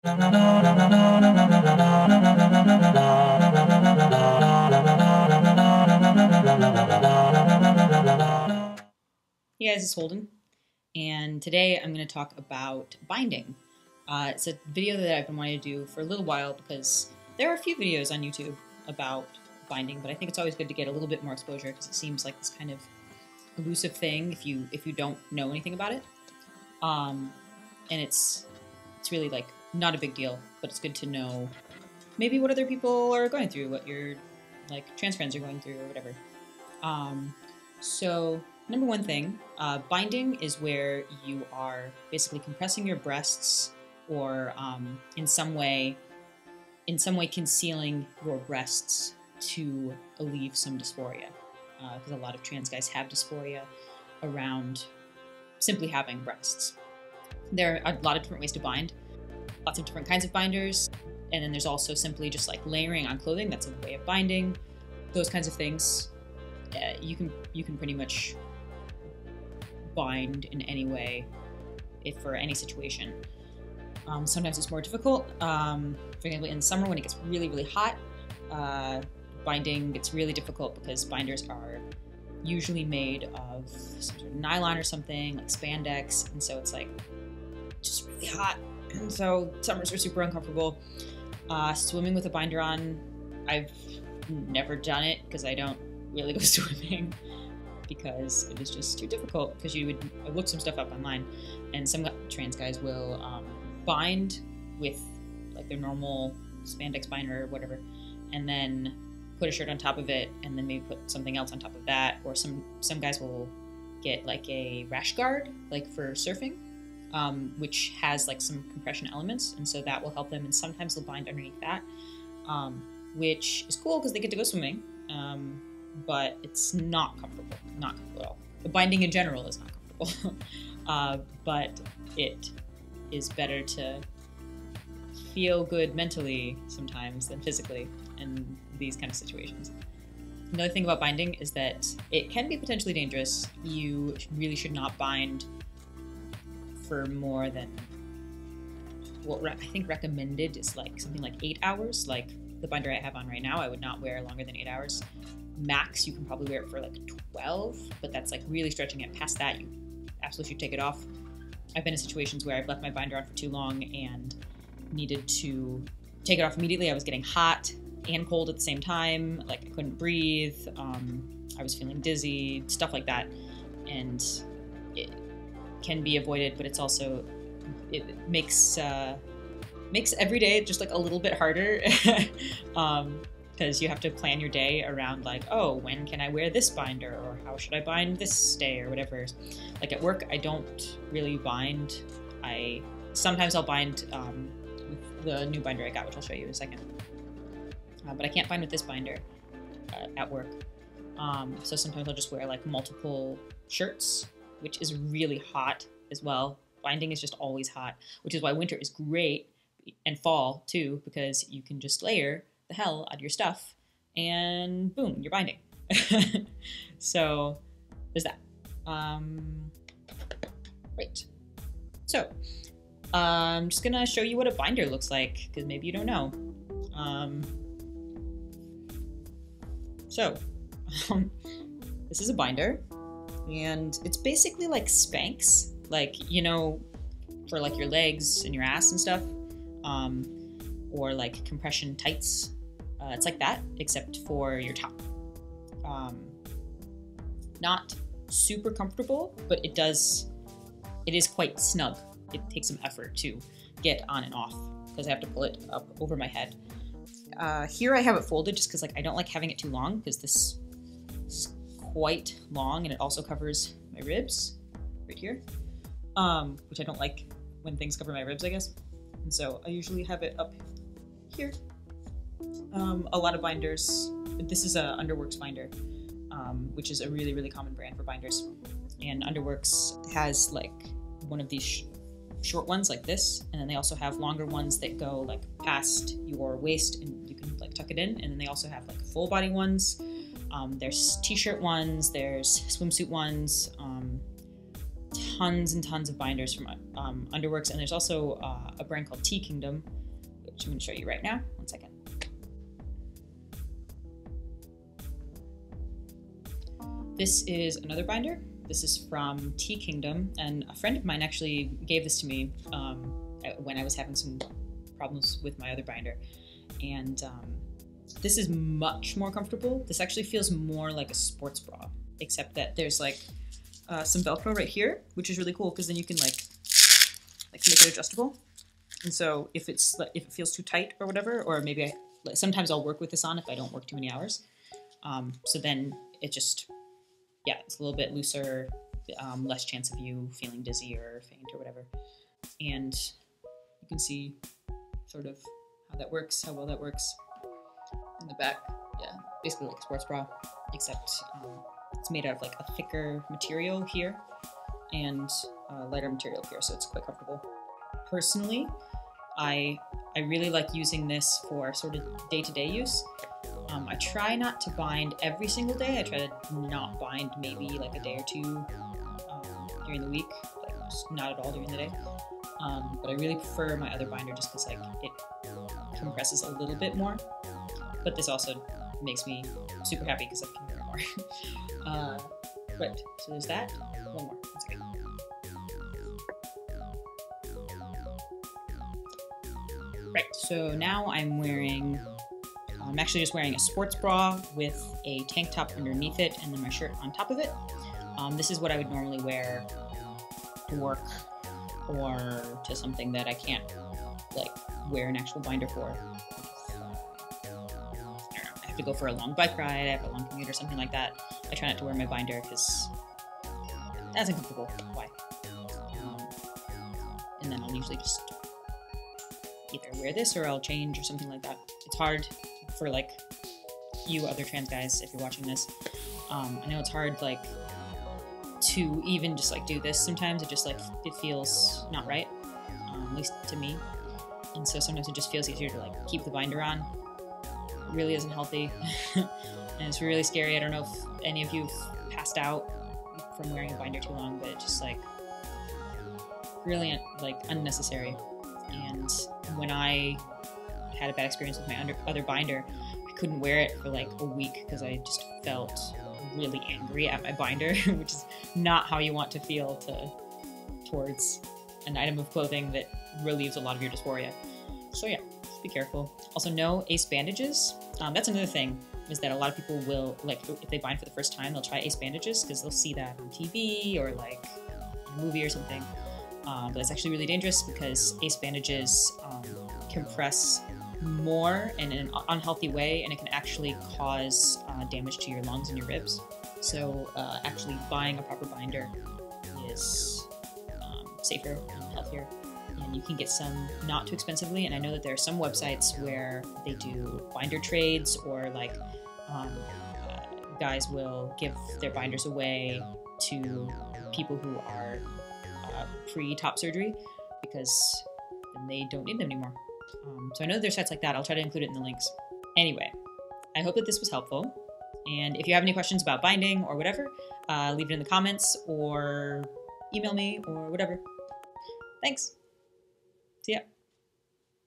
Hey guys, it's Holden, and today I'm going to talk about binding. It's a video that I've been wanting to do for a little while because there are a few videos on YouTube about binding, but I think it's always good to get a little bit more exposure because it seems like this kind of elusive thing if you don't know anything about it. And it's really like not a big deal, but it's good to know maybe what other people are going through, what your like trans friends are going through or whatever. So number one thing, binding is where you are basically compressing your breasts or in some way concealing your breasts to alleviate some dysphoria. Because a lot of trans guys have dysphoria around simply having breasts. There are a lot of different ways to bind, lots of different kinds of binders, and then there's also simply just like layering on clothing. That's a way of binding. Those kinds of things. You can pretty much bind in any way for any situation. Sometimes it's more difficult. For example, in summer when it gets really, really hot, binding gets really difficult because binders are usually made of some sort of nylon or something, like spandex, and so it's like just really hot. And so summers are super uncomfortable. Swimming with a binder on, I've never done it because I don't really go swimming because it is just too difficult, because I looked some stuff up online and some trans guys will bind with like their normal spandex binder or whatever, and then put a shirt on top of it and then maybe put something else on top of that, or some guys will get like a rash guard like for surfing, which has like some compression elements, and so that will help them, and sometimes they'll bind underneath that, which is cool because they get to go swimming. But it's not comfortable at all. The binding in general is not comfortable, but it is better to feel good mentally sometimes than physically in these kind of situations. Another thing about binding is that it can be potentially dangerous. You really should not bind for more than, what I think recommended is like something like 8 hours. Like the binder I have on right now, I would not wear longer than 8 hours. Max, you can probably wear it for like 12, but that's like really stretching it. Past that, you absolutely should take it off. I've been in situations where I've left my binder on for too long and needed to take it off immediately. I was getting hot and cold at the same time. Like I couldn't breathe. I was feeling dizzy, stuff like that. And it can be avoided, but it's also, it makes every day just like a little bit harder. Because you have to plan your day around like, oh, when can I wear this binder, or how should I bind this day, or whatever. Like at work, I don't really bind. Sometimes I'll bind with the new binder I got, which I'll show you in a second. But I can't bind with this binder at work. So sometimes I'll just wear like multiple shirts, which is really hot as well. Binding is just always hot, which is why winter is great, and fall too, because you can just layer the hell out of your stuff and boom, you're binding. So there's that. Right. So I'm just gonna show you what a binder looks like, because maybe you don't know. This is a binder, and it's basically like Spanx, like, you know, for like your legs and your ass and stuff, or like compression tights. It's like that, except for your top. Not super comfortable, but it is quite snug. It takes some effort to get on and off because I have to pull it up over my head. Here I have it folded just because like I don't like having it too long, because this is quite long and it also covers my ribs right here, which I don't like when things cover my ribs, I guess. And so I usually have it up here. A lot of binders, this is a Underworks binder, which is a really, really common brand for binders. And Underworks has like one of these short ones like this, and then they also have longer ones that go like past your waist and you can like tuck it in. And then they also have like full body ones. There's t-shirt ones, there's swimsuit ones, tons and tons of binders from Underworks, and there's also a brand called Tea Kingdom, which I'm going to show you right now. One second. This is another binder. This is from Tea Kingdom, and a friend of mine actually gave this to me when I was having some problems with my other binder. And this is much more comfortable. This actually feels more like a sports bra, except that there's like some Velcro right here, which is really cool because then you can like make it adjustable. And so if it feels too tight or whatever, or maybe sometimes I'll work with this on if I don't work too many hours. So then it just, yeah, it's a little bit looser, less chance of you feeling dizzy or faint or whatever. And you can see sort of how that works, how well that works. In the back, yeah, basically like a sports bra, except it's made out of like a thicker material here and a lighter material here, so it's quite comfortable. Personally, I really like using this for sort of day-to-day use. I try not to bind every single day. I try to not bind maybe like a day or two during the week, like just not at all during the day. But I really prefer my other binder just because like it compresses a little bit more. But this also makes me super happy because I can wear more. Right, so there's that. One more. That's okay. Right, so now I'm actually just wearing a sports bra with a tank top underneath it and then my shirt on top of it. This is what I would normally wear to work or to something that I can't like wear an actual binder for. I have to go for a long bike ride, I have a long commute or something like that. I try not to wear my binder because that's uncomfortable. Why? And then I'll usually just either wear this or I'll change or something like that. It's hard for like you other trans guys if you're watching this. I know it's hard like to even just like do this sometimes. It feels not right, at least to me. And so sometimes it just feels easier to like keep the binder on. It really isn't healthy. And it's really scary. I don't know if any of you have passed out from wearing a binder too long, but it's just like really like unnecessary. And when I had a bad experience with my other binder, I couldn't wear it for like a week because I just felt really angry at my binder, which is not how you want to feel towards an item of clothing that relieves a lot of your dysphoria. So yeah, just be careful. Also, no ace bandages. That's another thing, is that a lot of people will, like, if they bind for the first time, they'll try ace bandages because they'll see that on TV or like in a movie or something. But it's actually really dangerous because ace bandages compress more in an unhealthy way, and it can actually cause damage to your lungs and your ribs. So actually buying a proper binder is safer and healthier. And you can get some not too expensively, and I know that there are some websites where they do binder trades, or like guys will give their binders away to people who are pre-top surgery because then they don't need them anymore. So I know there's sites like that. I'll try to include it in the links. Anyway, I hope that this was helpful. And if you have any questions about binding or whatever, leave it in the comments or email me or whatever. Thanks. See ya.